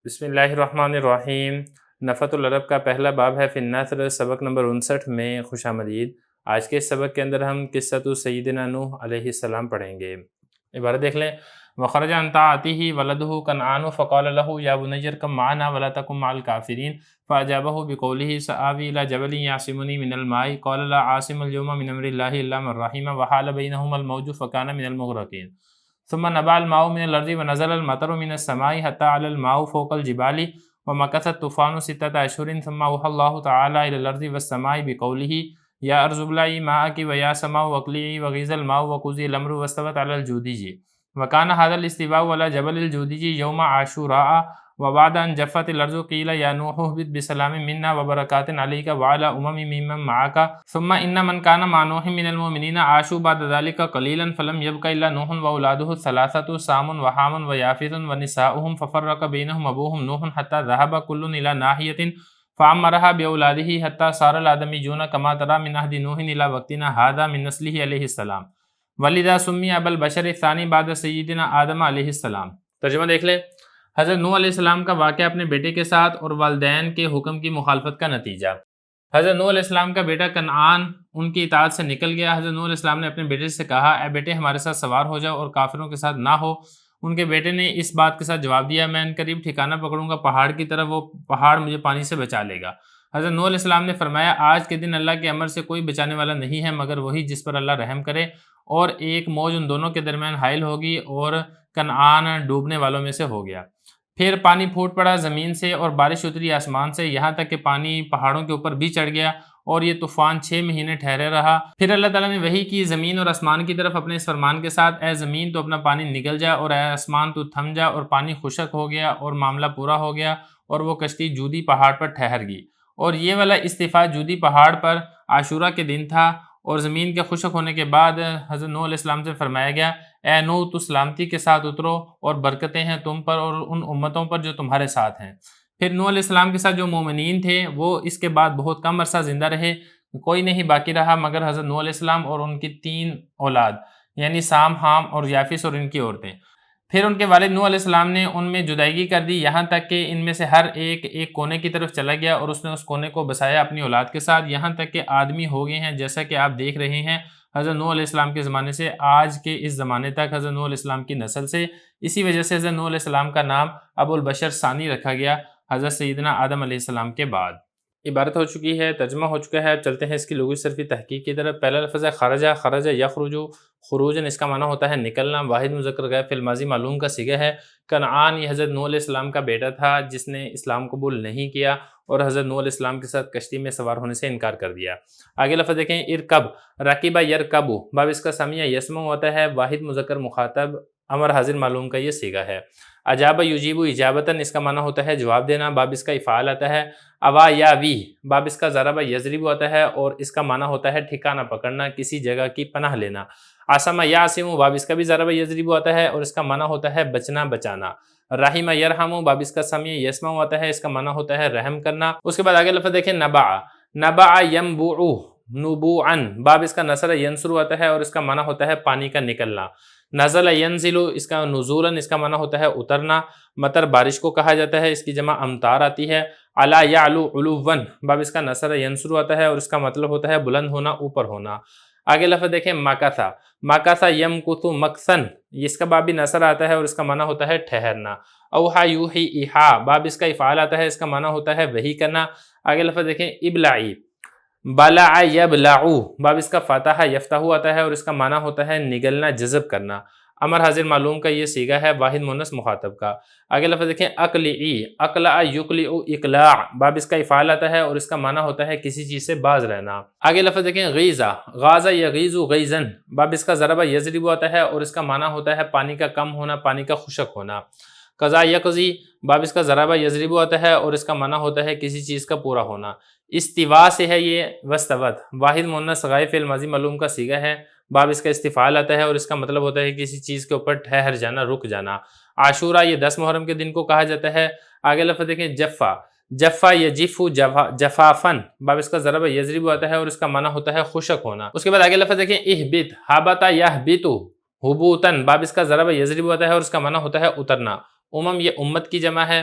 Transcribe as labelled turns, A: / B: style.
A: بسم اللہ الرحمن الرحیم۔ نفحۃ العرب کا پہلا باب ہے فی النثر، سبق نمبر 59 میں خوش آمدید۔ آج کے اس سبق کے اندر ہم قصۃ سیدنا نوح علیہ السلام پڑھیں گے۔ عبارت دیکھ لیں۔ وخرج عن طاعته ولده کنعان فقال له یا بنی ارکب معنا ولا تکن مع الکافرین فاجابه بقوله سآوی الی جبل یعصمنی من الماء قال لا عاصم اليوم من امر الله الا من رحم وحال بینهما الموج فکان من المغرقین ثم نبع الماء من الارض ونزل المطر من السماء حتى على الماء فوق الجبال ومكث الطوفان 6 أشهر ثم أوحى الله تعالى إلى الأرض والسماء بقوله يا أرض ابلعي ماءك ويا سماء واقلعي وغيض الماء وقضي الأمر واستوت على الجودي وكان هذا الاستواء على جبل الجودي يوم عاشوراء وبعد أن جفت الأرض قيل يا نوح اهبط بسلام منا وبركات عليك وعلى ممن معك ثم إن من كان مع نوح من المؤمنين عاشوا بعد ذلك قليلا فلم يبق إلا نوح وأولاده الثلاثة سام وحام ويافث ونساؤهم ففرق بينهم أبوهم نوح حتى ذهب كل إلى ناحية فعمرها بأولاده حتى صار الآدميون كما ترى من عهد نوح إلى وقتنا هذا من نسله عليه السلام ولذا سمي أبا البشر الثاني بعد سيدنا آدم علیہ السلام۔ ترجمہ دیکھ لیں۔ حضرت نوح علیہ السلام کا واقعہ اپنے بیٹے کے ساتھ اور والدین کے حکم کی مخالفت کا نتیجہ۔ حضرت نوح علیہ السلام کا بیٹا کنعان ان کی اطاعت سے نکل گیا۔ حضرت نوح علیہ السلام نے اپنے بیٹے سے کہا اے بیٹے ہمارے ساتھ سوار ہو جاؤ اور کافروں کے ساتھ نہ ہو۔ ان کے بیٹے نے اس بات کے ساتھ جواب دیا میں ان قریب ٹھکانہ پکڑوں گا پہاڑ کی طرف، وہ پہاڑ مجھے پانی سے بچا لے گا۔ حضرت نوح علیہ السلام نے فرمایا آج کے دن اللہ کے امر سے کوئی بچانے والا نہیں ہے مگر وہی جس پر اللہ رحم کرے، اور ایک موج ان دونوں کے درمیان حائل ہوگی اور کنعان ڈوبنے والوں میں سے ہو گیا۔ پھر پانی پھوٹ پڑا زمین سے اور بارش اتری آسمان سے، یہاں تک کہ پانی پہاڑوں کے اوپر بھی چڑھ گیا اور یہ طوفان 6 مہینے ٹھہرے رہا۔ پھر اللہ تعالیٰ نے وحی کی زمین اور آسمان کی طرف اپنے اس فرمان کے ساتھ اے زمین تو اپنا پانی نگل جا اور اے آسمان تو تھم جا، اور پانی خشک ہو گیا اور معاملہ پورا ہو گیا اور وہ کشتی جودی پہاڑ پر ٹھہر گئی۔ اور یہ والا استفاء جودی پہاڑ پر عاشورہ کے دن تھا، اور زمین کے خشک ہونے کے بعد حضرت نوح علیہ السلام سے فرمایا گیا اے نوح تو سلامتی کے ساتھ اترو اور برکتیں ہیں تم پر اور ان امتوں پر جو تمہارے ساتھ ہیں۔ پھر نوح علیہ السلام کے ساتھ جو مومنین تھے وہ اس کے بعد بہت کم عرصہ زندہ رہے، کوئی نہیں باقی رہا مگر حضرت نوح علیہ السلام اور ان کی 3 اولاد یعنی سام، حام اور یافس اور ان کی عورتیں۔ پھر ان کے والد نوح علیہ السلام نے ان میں جدائیگی کر دی، یہاں تک کہ ان میں سے ہر ایک کونے کی طرف چلا گیا اور اس نے اس کونے کو بسایا اپنی اولاد کے ساتھ، یہاں تک کہ آدمی ہو گئے ہیں جیسا کہ آپ دیکھ رہے ہیں حضرت نوح علیہ السلام کے زمانے سے آج کے اس زمانے تک حضرت نوح علیہ السلام کی نسل سے۔ اسی وجہ سے حضرت نوح علیہ السلام کا نام ابو البشر ثانی رکھا گیا حضرت سیدنا آدم علیہ السلام کے بعد۔ عبارت ہو چکی ہے، ترجمہ ہو چکا ہے، اب چلتے ہیں اس کی لغوی صرفی تحقیق کی طرف۔ پہلا لفظ ہے خرجہ، خرج یخرجو، خروجن اس کا معنی ہوتا ہے نکلنا، واحد مذکر غائب فعل ماضی معلوم کا صیغہ ہے۔ کنعان یہ حضرت نوح علیہ السلام کا بیٹا تھا جس نے اسلام قبول نہیں کیا اور حضرت نوح علیہ السلام کے ساتھ کشتی میں سوار ہونے سے انکار کر دیا۔ آگے لفظ دیکھیں ارکب، رکیبہ یرکبو، باب اس کا سمیع یسمع ہوتا ہے، واحد مذکر مخاطب امر حاضر معلوم کا یہ صیغہ ہے۔ اجابہ یجیبو اجابتاً اس کا معنی ہوتا ہے جواب دینا، باب اس کا افعال آتا ہے۔ اوا یا وی، باب اس کا ضربہ یضرب ہوتا ہے اور اس کا معنی ہوتا ہے ٹھکانہ پکڑنا، کسی جگہ کی پناہ لینا۔ عصم یعصم، باب اس کا بھی ضربہ یضرب ہوتا ہے اور اس کا معنی ہوتا ہے بچنا بچانا۔ رحم یرحم، باب اس کا سمیع یسمع ہوتا ہے، اس کا معنی ہوتا ہے رحم کرنا۔ اس کے بعد آگے لفظ دیکھیں نبع، نبع ینبع نبوعن، باب اس کا نصر ینصر ہوتا ہے اور اس کا معنی ہوتا ہے پانی کا نکلنا۔ نزل ینزل، اس کا نزولاً اس کا معنی ہوتا ہے اترنا، مطر بارش کو کہا جاتا ہے، اس کی جمع امطار آتی ہے۔ علا یعلو علواً، باب اس کا نصر ینصر ہوتا ہے اور اس کا مطلب ہوتا ہے بلند ہونا، اوپر ہونا۔ آگے لفظ دیکھیں مکثا، مکثا یمکث مکثن، اس کا باب بھی نصر آتا ہے اور اس کا معنی ہوتا ہے ٹھہرنا۔ اوحا یوحی ایحا، باب اس کا افعال آتا ہے، اس کا معنی ہوتا ہے وحی کرنا۔ آگے لفظ دیکھیں ابلعی، بلع یبلعو، باب اس کا فتح یفتح آتا ہے اور اس کا معنی ہوتا ہے نگلنا جذب کرنا۔ امر حاضر معلوم کا یہ صیغہ ہے، واحد مؤنث مخاطب کا۔ آگے لفظ دیکھیں اقلعی، اقلع یقلع اقلاع، باب اس کا افعال آتا ہے اور اس کا معنی ہوتا ہے کسی چیز سے باز رہنا۔ آگے لفظ دیکھیں غیظہ، غاظ یغیظ غیظاً، باب اس کا ضربہ یضرب ہوتا ہے اور اس کا معنی ہوتا ہے پانی کا کم ہونا، پانی کا خشک ہونا۔ قضا یقضی، باب اس کا ضربہ یضرب ہوتا ہے اور اس کا معنی ہوتا ہے کسی چیز کا پورا ہونا۔ استوا سے ہے یہ واستوت، واحد مؤنث غائب فعل ماضی معلوم کا صیغہ ہے، باب اس کا استفعال آتا ہے اور اس کا مطلب ہوتا ہے کسی چیز کے اوپر ٹھہر جانا، رک جانا۔ عاشورہ یہ 10 محرم کے دن کو کہا جاتا ہے۔ آگے لفظ دیکھیں جفا، جفا یجف جفافن، باب اس کا ضربہ یضرب ہوتا ہے اور اس کا معنی ہوتا ہے خشک ہونا۔ اس کے بعد آگے لفظ دیکھیں اہبط، حبط یہبط حبوطن، باب اس کا ضربہ یضرب ہوتا ہے اور اس کا معنی ہوتا ہے اترنا۔ یہ امت کی جمع ہے۔